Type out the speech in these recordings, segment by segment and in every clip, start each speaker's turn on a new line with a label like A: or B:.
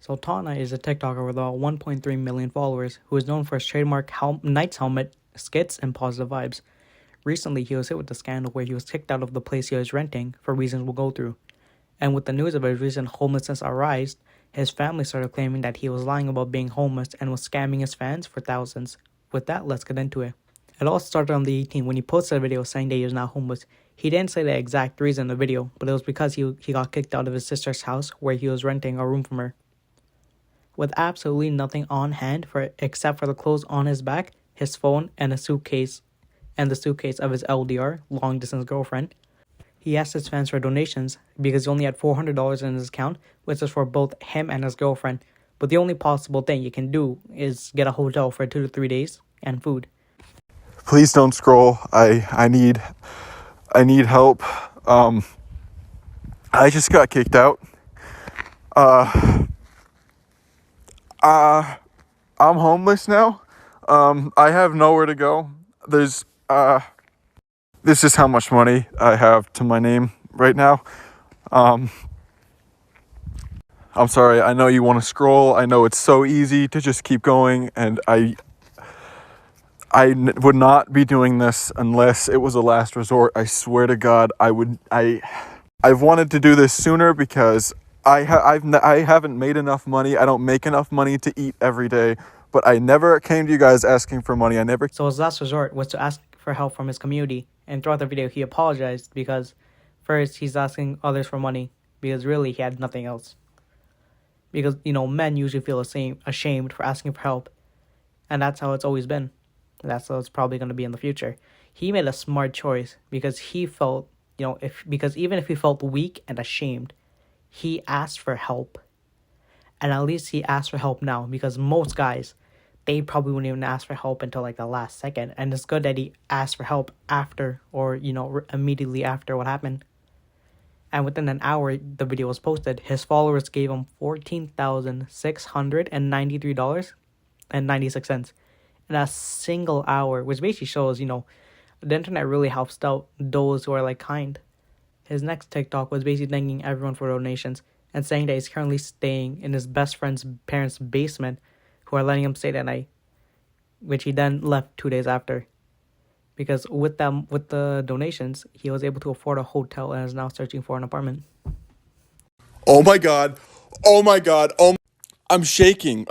A: So Tall Knight is a TikToker with about 1.3 million followers who is known for his trademark Knight's helmet, skits, and positive vibes. Recently, he was hit with a scandal where he was kicked out of the place he was renting for reasons we'll go through. And with the news of his recent homelessness arise, his family started claiming that he was lying about being homeless and was scamming his fans for thousands. With that, let's get into it. It all started on the 18th when he posted a video saying that he was now homeless. He didn't say the exact reason in the video, but it was because he got kicked out of his sister's house where he was renting a room from her. With absolutely nothing on hand except for the clothes on his back, his phone, and the suitcase of his LDR, long distance girlfriend, he asked his fans for donations because he only had $400 in his account, which is for both him and his girlfriend. But the only possible thing you can do is get a hotel for 2 to 3 days and food.
B: Please don't scroll. I need help. I just got kicked out. I'm homeless now. I have nowhere to go. This is how much money I have to my name right now. I'm sorry. I know you want to scroll. I know it's so easy to just keep going, and I would not be doing this unless it was a last resort. I swear to God, I've wanted to do this sooner because I haven't made enough money. I don't make enough money to eat every day, but I never came to you guys asking for money.
A: So his last resort was to ask for help from his community, and throughout the video he apologized because first he's asking others for money because really he had nothing else. Because, men usually feel ashamed for asking for help, and that's how it's always been. That's how it's probably going to be in the future. He made a smart choice because he felt, because even if he felt weak and ashamed, he asked for help. And at least he asked for help now, because most guys, they probably wouldn't even ask for help until like the last second. And it's good that he asked for help after, or, immediately after what happened. And within an hour the video was posted, his followers gave him $14,693.96 in a single hour, which basically shows, the internet really helps out those who are kind. His next TikTok was basically thanking everyone for donations and saying that he's currently staying in his best friend's parents' basement, who are letting him stay that night, which he then left 2 days after. Because with the donations, he was able to afford a hotel and is now searching for an apartment.
B: Oh my God. I'm shaking.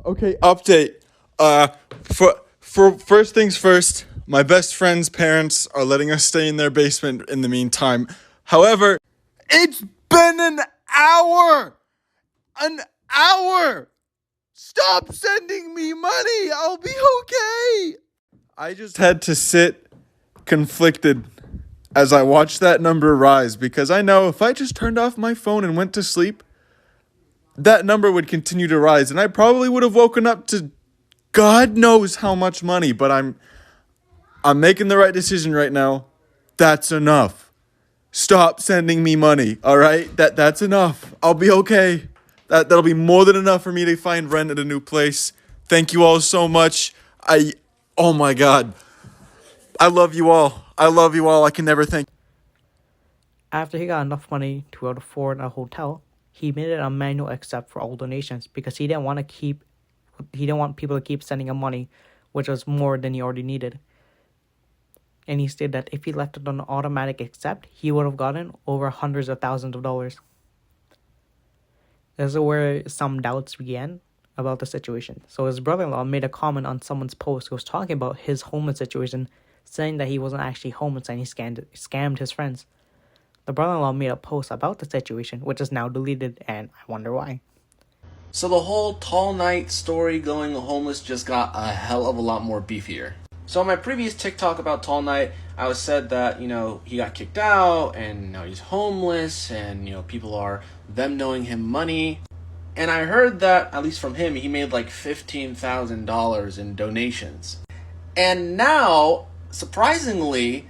B: Okay, update. For first things first, my best friend's parents are letting us stay in their basement in the meantime. However, it's been an hour. Stop sending me money. I'll be okay. I just had to sit conflicted as I watched that number rise, because I know if I just turned off my phone and went to sleep, that number would continue to rise, and I probably would have woken up to God knows how much money. But I'm making the right decision right now. That's enough. Stop sending me money, all right? That's enough. I'll be okay. That'll be more than enough for me to find rent at a new place. Thank you all so much. Oh my God. I love you all. I can never thank.
A: After he got enough money to afford a hotel, he made it a manual accept for all donations because he didn't want people to keep sending him money, which was more than he already needed. And he stated that if he left it on automatic accept, he would have gotten over hundreds of thousands of dollars. This is where some doubts began about the situation. So his brother-in-law made a comment on someone's post who was talking about his homeless situation, saying that he wasn't actually homeless and he scammed his friends. The brother-in-law made a post about the situation, which is now deleted, and I wonder why.
C: So the whole Tall Knight story going homeless just got a hell of a lot more beefier. So in my previous TikTok about Tall Knight, I was said that, he got kicked out and now he's homeless and, people are them knowing him money. And I heard that, at least from him, he made like $15,000 in donations. And now, surprisingly,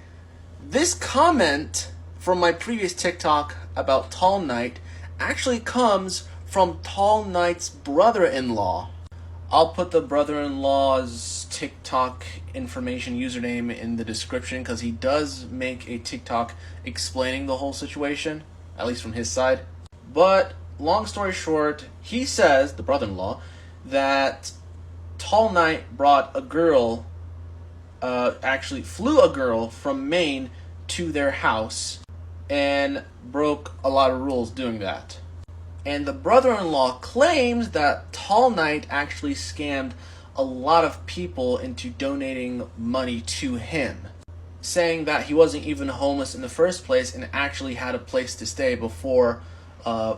C: this comment from my previous TikTok about Tall Knight actually comes from Tall Knight's brother-in-law. I'll put the brother-in-law's TikTok information username in the description because he does make a TikTok explaining the whole situation, at least from his side. But long story short, he says, the brother-in-law, that Tall Knight brought a girl, actually flew a girl from Maine to their house and broke a lot of rules doing that. And the brother-in-law claims that Tall Knight actually scammed a lot of people into donating money to him, saying that he wasn't even homeless in the first place and actually had a place to stay before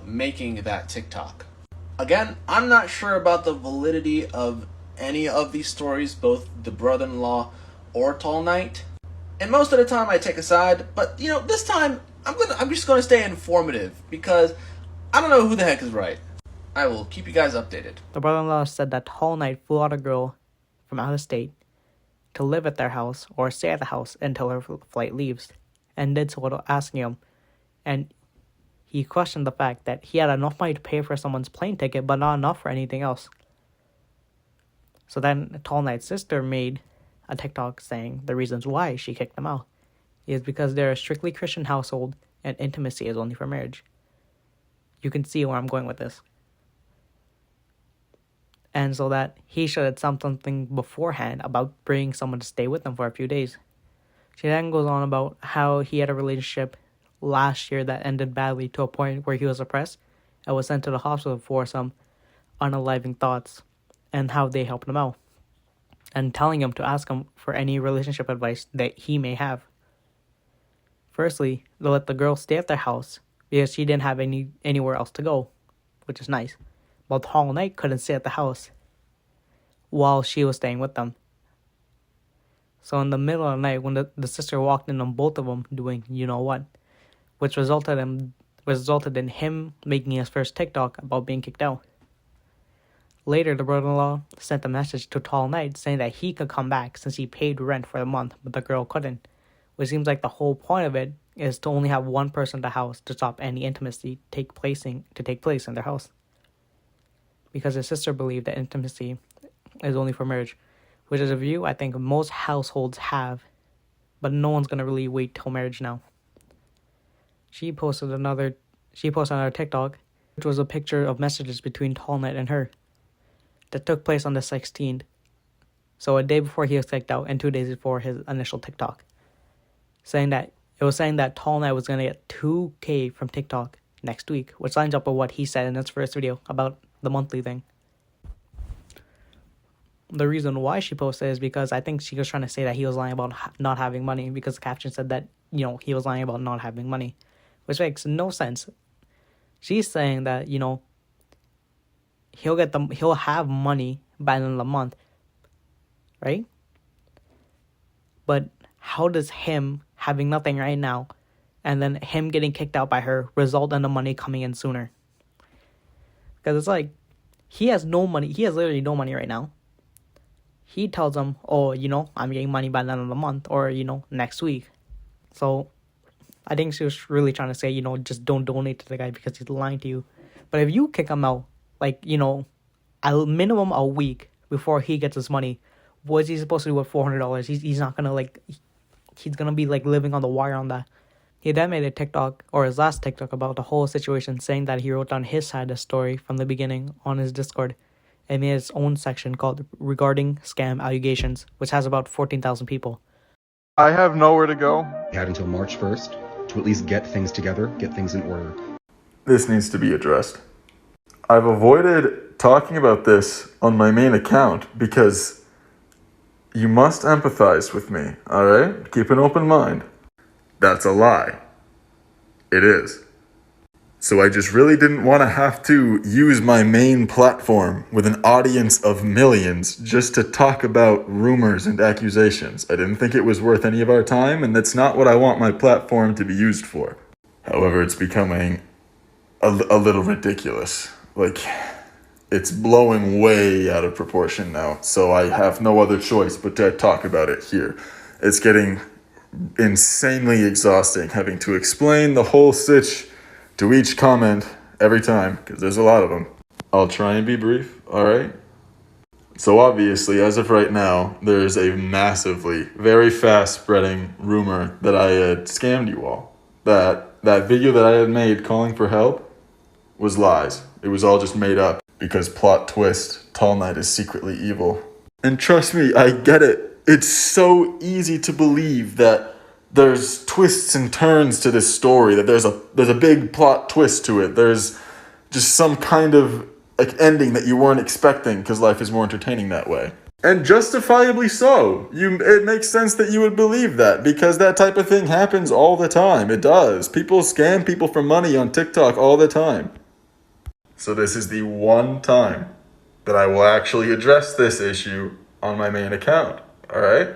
C: making that TikTok. Again, I'm not sure about the validity of any of these stories, both the brother-in-law or Tall Knight. And most of the time I take a side, but this time I'm just gonna stay informative because I don't know who the heck is right. I will keep you guys updated.
A: The brother-in-law said that Tall Knight flew out a girl from out of state to live at their house or stay at the house until her flight leaves, and did so without asking him. And he questioned the fact that he had enough money to pay for someone's plane ticket, but not enough for anything else. So then Tall Knight's sister made a TikTok saying the reasons why she kicked him out is because they're a strictly Christian household and intimacy is only for marriage. You can see where I'm going with this. And so that he should have said something beforehand about bringing someone to stay with them for a few days. She then goes on about how he had a relationship last year that ended badly to a point where he was depressed and was sent to the hospital for some unaliving thoughts, and how they helped him out, and telling him to ask him for any relationship advice that he may have. Firstly, they let the girl stay at their house because she didn't have anywhere else to go, which is nice. But Tall Knight couldn't stay at the house while she was staying with them. So in the middle of the night, when the sister walked in on both of them doing you know what, which resulted in him making his first TikTok about being kicked out. Later, the brother-in-law sent a message to Tall Knight saying that he could come back since he paid rent for the month, but the girl couldn't. Which seems like the whole point of it is to only have one person in the house to stop any intimacy to take place in their house. Because his sister believed that intimacy is only for marriage, which is a view I think most households have, but no one's gonna really wait till marriage now. She posted another TikTok, which was a picture of messages between Tall Knight and her that took place on the 16th. So a day before he was kicked out and 2 days before his initial TikTok. Saying that Tall Knight was gonna get $2,000 from TikTok next week, which lines up with what he said in his first video about the monthly thing. The reason why she posted is because I think she was trying to say that he was lying about not having money, because the caption said that, he was lying about not having money, which makes no sense. She's saying that, he'll have money by the end of the month, right? But how does him having nothing right now and then him getting kicked out by her result in the money coming in sooner? Because it's like, he has no money. He has literally no money right now. He tells them, oh, I'm getting money by the end of the month or, next week. So I think she was really trying to say, just don't donate to the guy because he's lying to you. But if you kick him out, a minimum a week before he gets his money, what is he supposed to do with $400? He's not going to, he's going to be, living on the wire on that. He then made a TikTok, or his last TikTok, about the whole situation, saying that he wrote down his side of the story from the beginning on his Discord and made his own section called Regarding Scam Allegations, which has about 14,000 people.
B: I have nowhere to go.
D: We had until March 1st to at least get things together, get things in order.
B: This needs to be addressed. I've avoided talking about this on my main account because you must empathize with me, alright? Keep an open mind. That's a lie. It is. So I just really didn't want to have to use my main platform with an audience of millions just to talk about rumors and accusations. I didn't think it was worth any of our time, and that's not what I want my platform to be used for. However, it's becoming a little ridiculous. It's blowing way out of proportion now, so I have no other choice but to talk about it here. It's getting insanely exhausting having to explain the whole sitch to each comment every time, because there's a lot of them. I'll try and be brief, alright? So obviously, as of right now, there's a massively, very fast spreading rumor that I had scammed you all. That video that I had made calling for help, was lies. It was all just made up because plot twist, Tall Knight is secretly evil. And trust me, I get it. It's so easy to believe that there's twists and turns to this story, that there's a big plot twist to it. There's just some kind of like ending that you weren't expecting because life is more entertaining that way. And justifiably so. It makes sense that you would believe that because that type of thing happens all the time. It does. People scam people for money on TikTok all the time. So this is the one time that I will actually address this issue on my main account. Alright?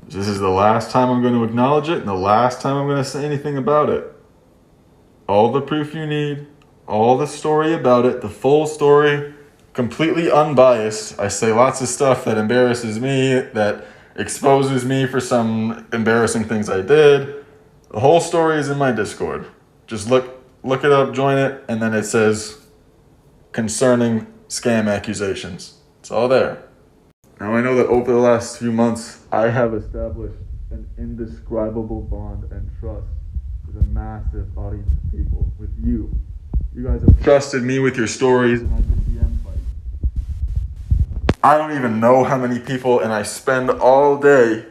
B: This is the last time I'm going to acknowledge it and the last time I'm going to say anything about it. All the proof you need, all the story about it, the full story, completely unbiased. I say lots of stuff that embarrasses me, that exposes me for some embarrassing things I did. The whole story is in my Discord. Just look it up, join it, and then it says concerning scam accusations. It's all there. Now I know that over the last few months, I have established an indescribable bond and trust with a massive audience of people, with you. You guys have trusted me with your stories, and I've been DM fighting. I don't even know how many people, and I spend all day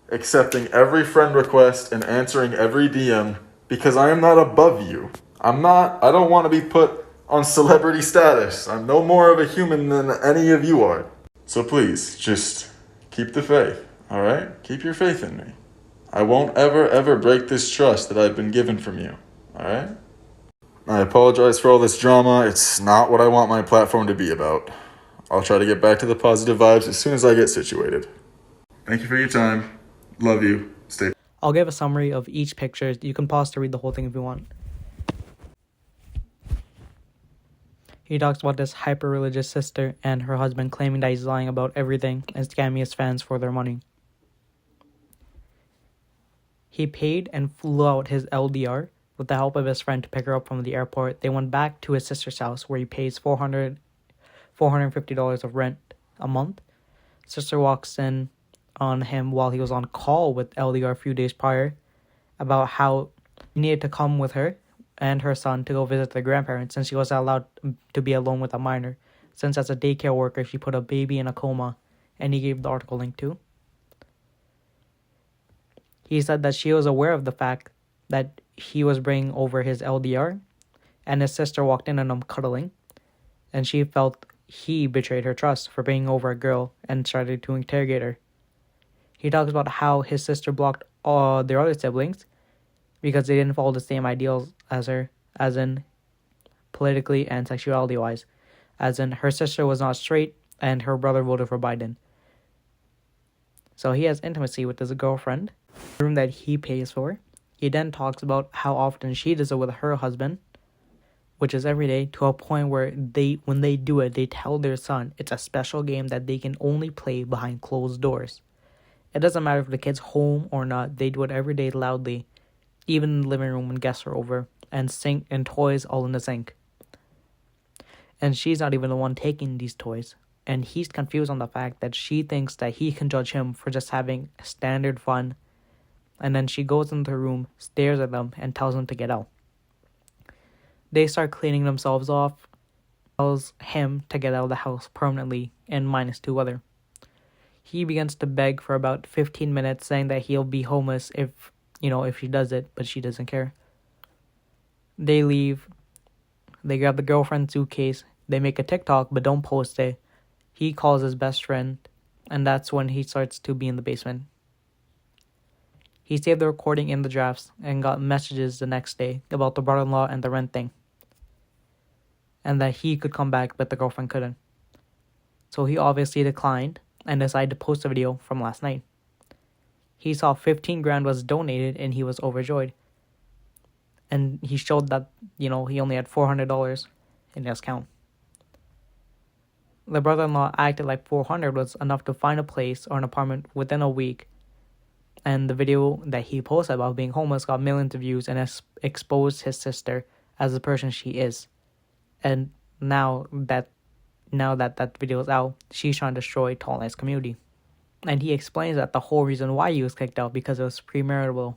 B: accepting every friend request and answering every DM because I am not above you. I don't want to be put on celebrity status. I'm no more of a human than any of you are. So please, just keep the faith, alright? Keep your faith in me. I won't ever break this trust that I've been given from you, alright? I apologize for all this drama. It's not what I want my platform to be about. I'll try to get back to the positive vibes as soon as I get situated. Thank you for your time. Love you. Stay.
A: I'll give a summary of each picture. You can pause to read the whole thing if you want. He talks about this hyper-religious sister and her husband claiming that he's lying about everything and scamming his fans for their money. He paid and flew out his LDR with the help of his friend to pick her up from the airport. They went back to his sister's house where he pays $450 of rent a month. Sister walks in on him while he was on call with LDR a few days prior about how he needed to come with her and her son to go visit their grandparents since she wasn't allowed to be alone with a minor, since as a daycare worker she put a baby in a coma, and he gave the article link too. He said that she was aware of the fact that he was bringing over his LDR, and his sister walked in on them cuddling, and she felt he betrayed her trust for bringing over a girl and started to interrogate her. He talks about how his sister blocked all their other siblings because they didn't follow the same ideals as her, as in politically and sexuality-wise, as in her sister was not straight and her brother voted for Biden. So he has intimacy with his girlfriend, the room that he pays for. He then talks about how often she does it with her husband, which is every day, to a point where when they do it, they tell their son it's a special game that they can only play behind closed doors. It doesn't matter if the kid's home or not, they do it every day loudly, even in the living room when guests are over, and sink and toys all in the sink. And she's not even the one taking these toys. And he's confused on the fact that she thinks that he can judge him for just having standard fun. And then she goes into her room, stares at them, and tells him to get out. They start cleaning themselves off, tells him to get out of the house permanently, and -2 weather. He begins to beg for about 15 minutes, saying that he'll be homeless if she does it, but she doesn't care. They leave. They grab the girlfriend's suitcase. They make a TikTok, but don't post it. He calls his best friend, and that's when he starts to be in the basement. He saved the recording in the drafts and got messages the next day about the brother-in-law and the rent thing, and that he could come back, but the girlfriend couldn't. So he obviously declined and decided to post a video from last night. He saw 15 grand was donated and he was overjoyed. And he showed that, he only had $400 in his account. The brother-in-law acted like 400 was enough to find a place or an apartment within a week. And the video that he posted about being homeless got millions of views and has exposed his sister as the person she is. And now that video is out, she's trying to destroy Tall Knight's community. And he explains that the whole reason why he was kicked out because it was premarital.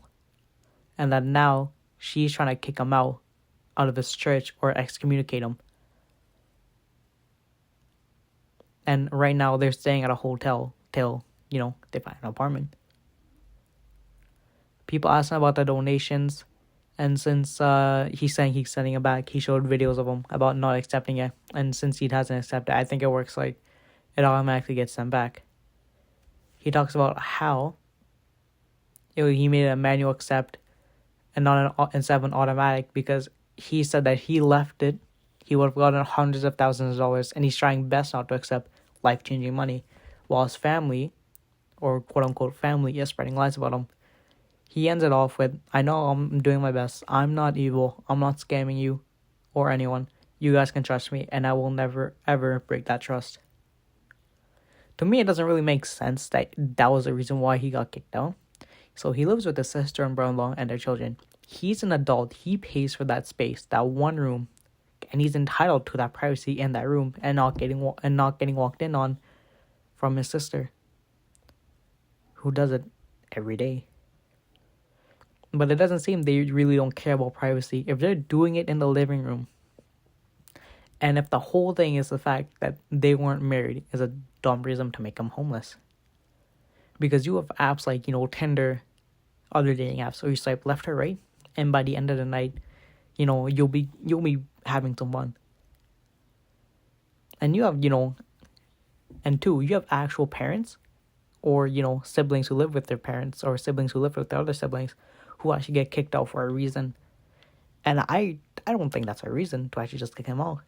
A: And that now she's trying to kick him out out of his church or excommunicate him. And right now they're staying at a hotel till, they find an apartment. People ask him about the donations, and since he's saying he's sending it back, he showed videos of him about not accepting it. And since he hasn't accepted, I think it works like it automatically gets sent back. He talks about how he made a manual accept and not instead of an automatic, because he said that he left it, he would have gotten hundreds of thousands of dollars, and he's trying best not to accept life-changing money, while his family, or quote-unquote family, is spreading lies about him. He ends it off with, I know I'm doing my best. I'm not evil. I'm not scamming you or anyone. You guys can trust me, and I will never, ever break that trust. To me, it doesn't really make sense that that was the reason why he got kicked out. So he lives with his sister and brother-in-law and their children. He's an adult. He pays for that space, that one room, and he's entitled to that privacy in that room and not getting walked in on from his sister, who does it every day. But it doesn't seem they really don't care about privacy if they're doing it in the living room. And if the whole thing is the fact that they weren't married, is a dumb reason to make them homeless. Because you have apps like, Tinder, other dating apps, or you swipe left or right, and by the end of the night, you'll be having some fun. And you have, and two, you have actual parents, or, siblings who live with their parents, or siblings who live with their other siblings, who actually get kicked out for a reason. And I don't think that's a reason to actually just kick him out.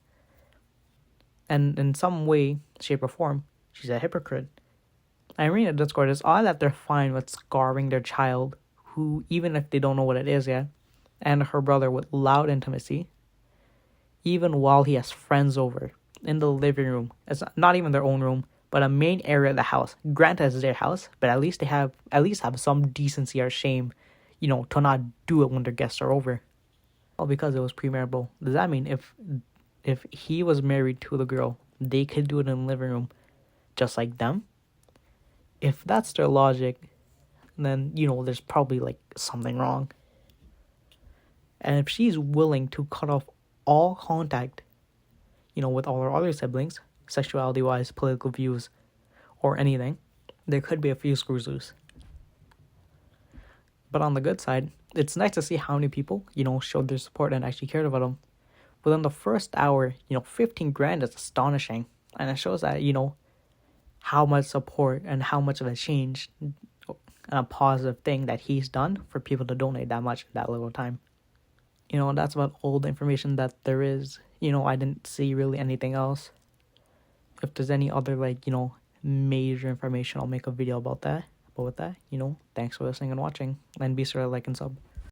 A: And in some way, shape, or form, she's a hypocrite. Irina Discord is odd that they're fine with scarring their child, who, even if they don't know what it is yet, and her brother with loud intimacy, even while he has friends over in the living room. It's not even their own room, but a main area of the house. Granted, it's their house, but at least they have some decency or shame, to not do it when their guests are over. Well, because it was premarital. Does that mean if he was married to the girl, they could do it in the living room, just like them? If that's their logic, then, there's probably, something wrong. And if she's willing to cut off all contact, with all her other siblings, sexuality-wise, political views, or anything, there could be a few screws loose. But on the good side, it's nice to see how many people, showed their support and actually cared about him. Within the first hour, 15 grand is astonishing. And it shows that, how much support and how much of a change and a positive thing that he's done for people to donate that much in that little time. That's about all the information that there is. I didn't see really anything else. If there's any other, major information, I'll make a video about that. But with that, thanks for listening and watching. And be sure to like and sub.